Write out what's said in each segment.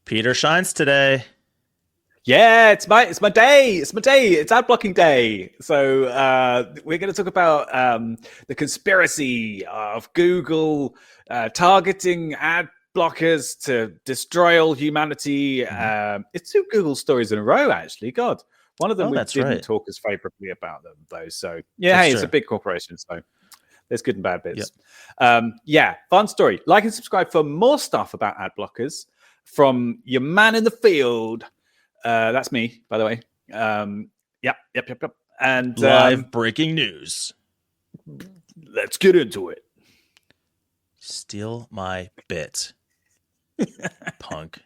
Peter shines today. Yeah, it's my day. It's my day. It's ad blocking day. So we're going to talk about the conspiracy of Google targeting ad blockers to destroy all humanity. It's two Google stories in a row, actually. God, one of them we That's didn't right. talk as favorably about them, though. So yeah, That's hey, it's true. a big corporation, so there's good and bad bits. Yep. Yeah, fun story. Like and subscribe for more stuff about ad blockers from your man in the field. That's me, by the way. Yep. And Live breaking news. let's get into it. Steal my bit, punk.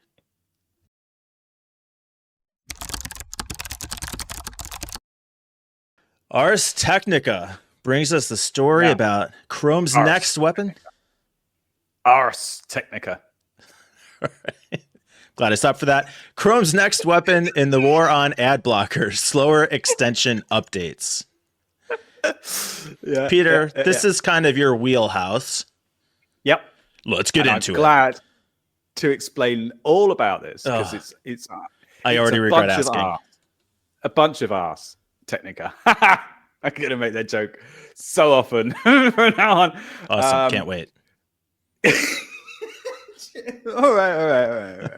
Ars Technica brings us the story about Chrome's next weapon. Ars Technica. Glad I stopped for that. Chrome's next weapon in the war on ad blockers, slower extension updates. Peter, this is kind of your wheelhouse. Yep. Let's get into it. I'm glad to explain all about this because it's I already regret asking. A bunch of Ars Technica. I'm going to make that joke so often from now on. Awesome. Can't wait. All right.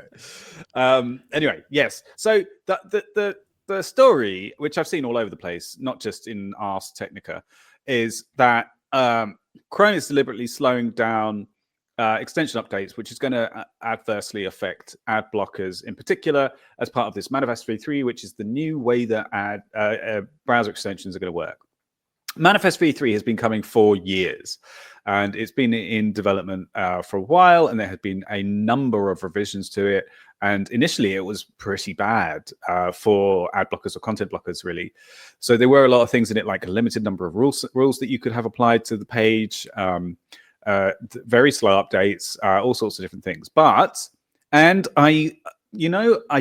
Anyway, yes. So the story, which I've seen all over the place, not just in Ars Technica, is that Chrome is deliberately slowing down extension updates, which is going to adversely affect ad blockers in particular as part of this Manifest v3, which is the new way that browser extensions are going to work. Manifest v3 has been coming for years, and it's been in development for a while, and there had been a number of revisions to it. And initially, it was pretty bad for ad blockers or content blockers, really. So there were a lot of things in it, like a limited number of rules that you could have applied to the page, very slow updates, all sorts of different things. And I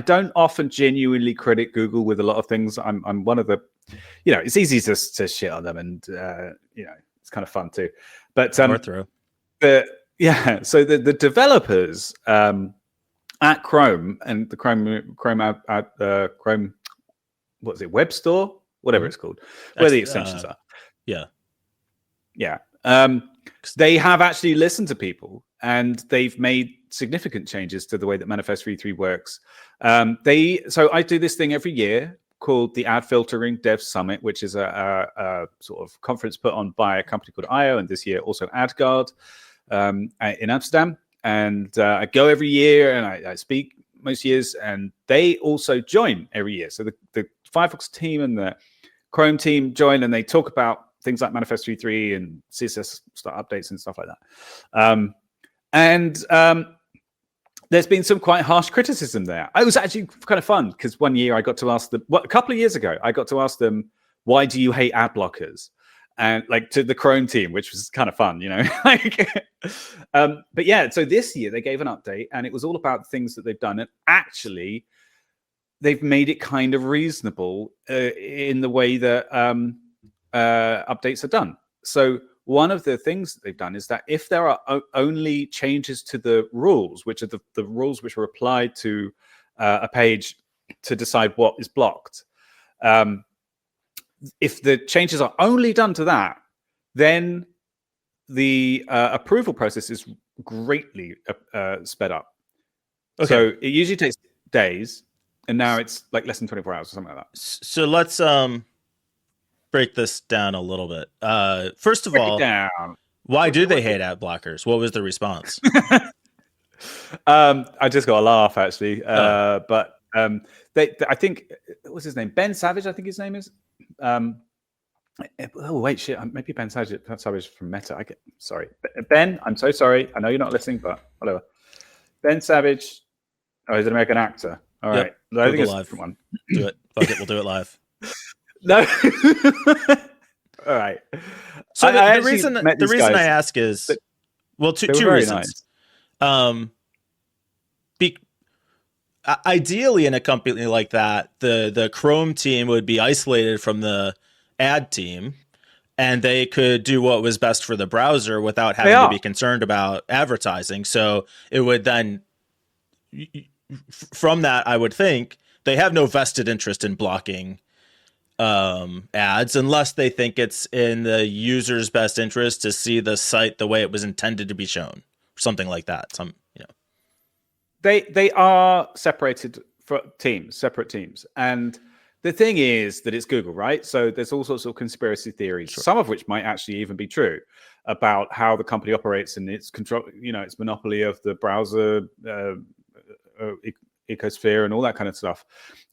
don't often genuinely credit Google with a lot of things. I'm one of the, it's easy to shit on them, and it's kind of fun too. But so the developers at Chrome and the Chrome what's it, web store, whatever it's called, where the extensions are. Yeah. They have actually listened to people, and they've made significant changes to the way that Manifest v3 works. So I do this thing every year called the Ad Filtering Dev Summit, which is a sort of conference put on by a company called IO, and this year also AdGuard in Amsterdam. And I go every year, and I speak most years, and they also join every year. So the Firefox team and the Chrome team join, and they talk about things like Manifest v3 and CSS start updates and stuff like that. There's been some quite harsh criticism there. It was actually kind of fun because one year I got to ask them, a couple of years ago, I got to ask them, why do you hate ad blockers? And like to the Chrome team, which was kind of fun, but yeah, so this year they gave an update, and it was all about things that they've done. And actually, they've made it kind of reasonable in the way that updates are done. So one of the things that they've done is that if there are only changes to the rules, which are the rules which are applied to a page to decide what is blocked, if the changes are only done to that, then the approval process is greatly sped up. Okay. So it usually takes days, and now it's like less than 24 hours or something like that. So let's break this down a little bit. First of all, why do they hate ad blockers? What was the response? I just got a laugh, actually. But I think, what's his name? Ben Savage, I think his name is. Wait, shit. Maybe Ben Savage from Meta. Sorry. Ben, I'm so sorry. I know you're not listening, but whatever. Ben Savage. Oh, he's an American actor. All right. I think it's a different one. Do it. Fuck it. We'll do it live. No. All right. So the reason I ask is, two reasons. Nice. Ideally, in a company like that, the Chrome team would be isolated from the ad team, and they could do what was best for the browser without having to be concerned about advertising. So it would then, from that, I would think they have no vested interest in blocking ads unless they think it's in the user's best interest to see the site the way it was intended to be shown, something like that. They are separated for teams, separate teams, and the thing is that it's Google, right? So there's all sorts of conspiracy theories, Sure. some of which might actually even be true, about how the company operates and its control, its monopoly of the browser ecosphere and all that kind of stuff.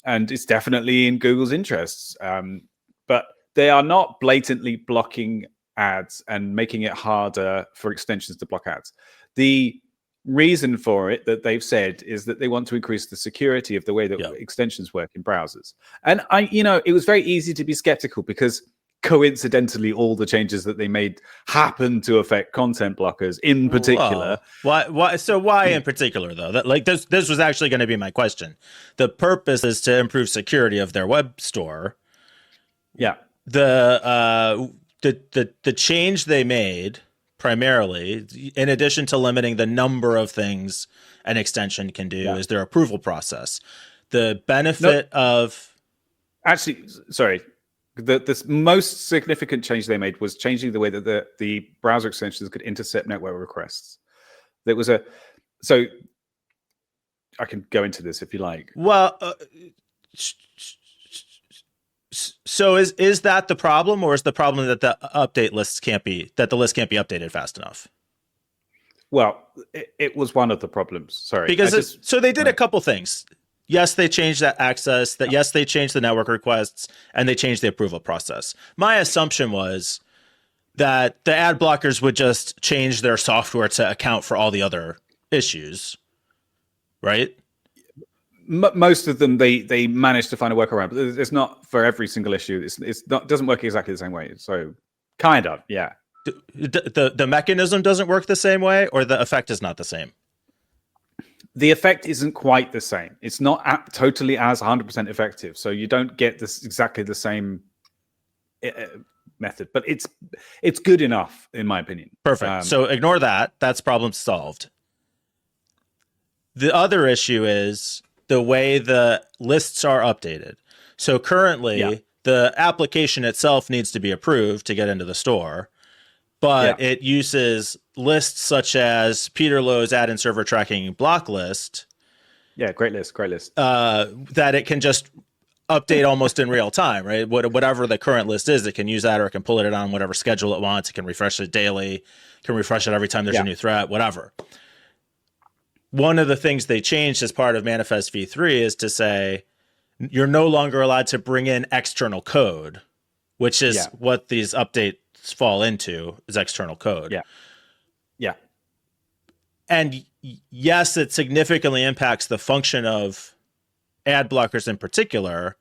And it's definitely in Google's interests. But they are not blatantly blocking ads and making it harder for extensions to block ads. The reason for it that they've said is that they want to increase the security of the way that extensions work in browsers. And it was very easy to be skeptical because coincidentally all the changes that they made happen to affect content blockers in particular. Why in particular though? That this was actually going to be my question. The purpose is to improve security of their web store. Yeah. The change they made primarily, in addition to limiting the number of things an extension can do, is their approval process. The benefit of... Actually, sorry. The most significant change they made was changing the way that the browser extensions could intercept network requests. There was so I can go into this if you like. Well, so is that the problem, or is the problem that the list can't be updated fast enough? Well, it was one of the problems. Sorry, because so they did a couple things. Yes, they changed that access. Yes, they changed the network requests, and they changed the approval process. My assumption was that the ad blockers would just change their software to account for all the other issues, right? Most of them, they managed to find a workaround, but it's not for every single issue. It's not doesn't work exactly the same way. So, kind of, yeah. The mechanism doesn't work the same way, or the effect is not the same. The effect isn't quite the same. It's not totally as 100% effective. So you don't get this exactly the same method, but it's good enough, in my opinion. Perfect. So ignore that. That's problem solved. The other issue is the way the lists are updated. So currently, the application itself needs to be approved to get into the store, but it uses lists such as Peter Lowe's ad and server tracking block list. Yeah, great list. That it can just update almost in real time, right? Whatever the current list is, it can use that, or it can pull it on whatever schedule it wants. It can refresh it daily, can refresh it every time there's a new threat, whatever. One of the things they changed as part of Manifest v3 is to say you're no longer allowed to bring in external code, which is what these updates fall into, is external code. Yeah. And yes, it significantly impacts the function of ad blockers in particular,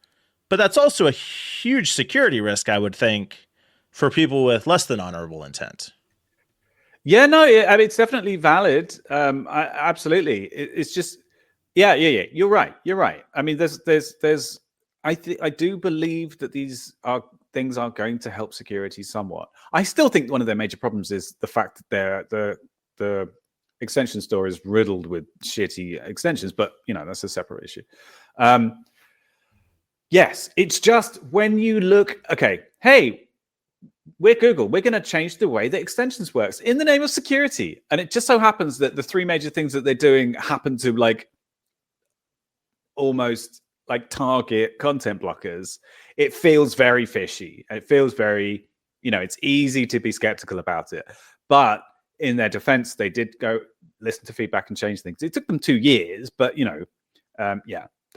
but that's also a huge security risk, I would think, for people with less than honorable intent. Yeah, no, I mean, it's definitely valid. Absolutely. It's just, yeah. You're right. I mean, I do believe that these things are going to help security somewhat. I still think one of their major problems is the fact that the extension store is riddled with shitty extensions, but that's a separate issue. Yes, it's just when you look, okay, hey, we're Google. We're going to change the way that extensions works in the name of security. And it just so happens that the three major things that they're doing happen to almost target content blockers. It feels very fishy. It feels very, it's easy to be skeptical about it. But in their defense, they did go listen to feedback and change things. It took them 2 years, but they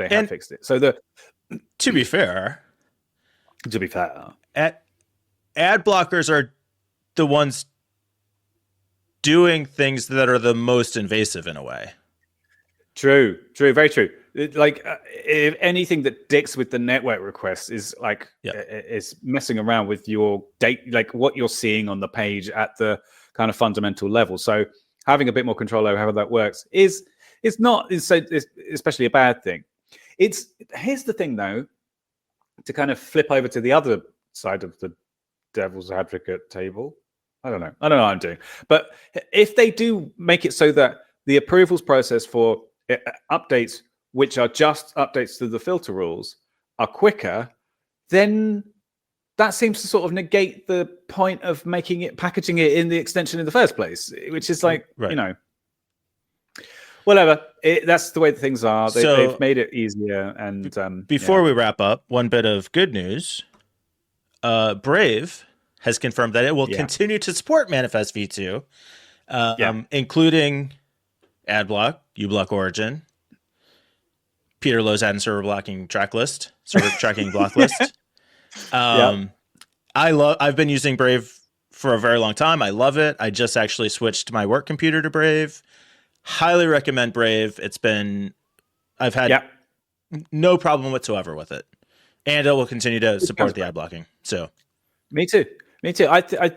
have fixed it. So to be fair, ad blockers are the ones doing things that are the most invasive in a way. True, very true. If anything that dicks with the network requests is is messing around with your data, what you're seeing on the page at the kind of fundamental level. So having a bit more control over how that works is especially a bad thing. Here's the thing though, to kind of flip over to the other side of the devil's advocate table. I don't know what I'm doing. But if they do make it so that the approvals process for updates which are just updates to the filter rules, are quicker, then that seems to sort of negate the point of packaging it in the extension in the first place, which is like, Right. Whatever. That's the way that things are. So- They've made it easier. And Before we wrap up, one bit of good news. Brave has confirmed that it will continue to support Manifest v2, including AdBlock, uBlock Origin, Peter Lowe's add and server blocking server tracking block list. I've been using Brave for a very long time. I love it. I just actually switched my work computer to Brave. Highly recommend Brave. I've had no problem whatsoever with it, and it will continue to support the ad blocking. So, me too.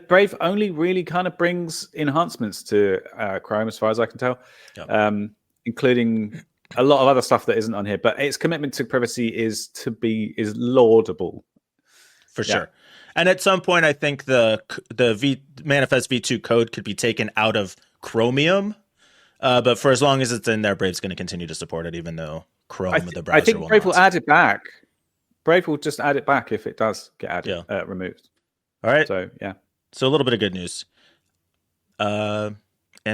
Brave only really kind of brings enhancements to Chrome, as far as I can tell, including a lot of other stuff that isn't on here. But its commitment to privacy is laudable, for sure. And at some point, I think the Manifest v2 code could be taken out of Chromium. But for as long as it's in there, Brave's going to continue to support it, even though Chrome, the browser, I think Brave will add it back. Brave will just add it back if it does get removed. All right. So, So a little bit of good news. And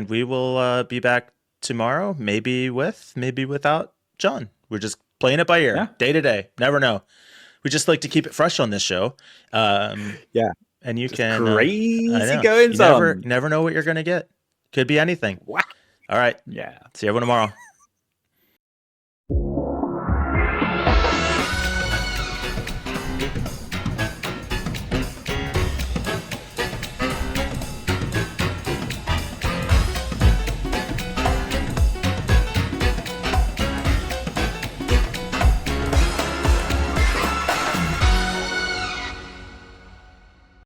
we will be back tomorrow, maybe without John. We're just playing it by ear, day to day. Never know. We just like to keep it fresh on this show. And you just can crazy goings on. Never know what you're going to get. Could be anything. Wow. All right. Yeah. See everyone tomorrow.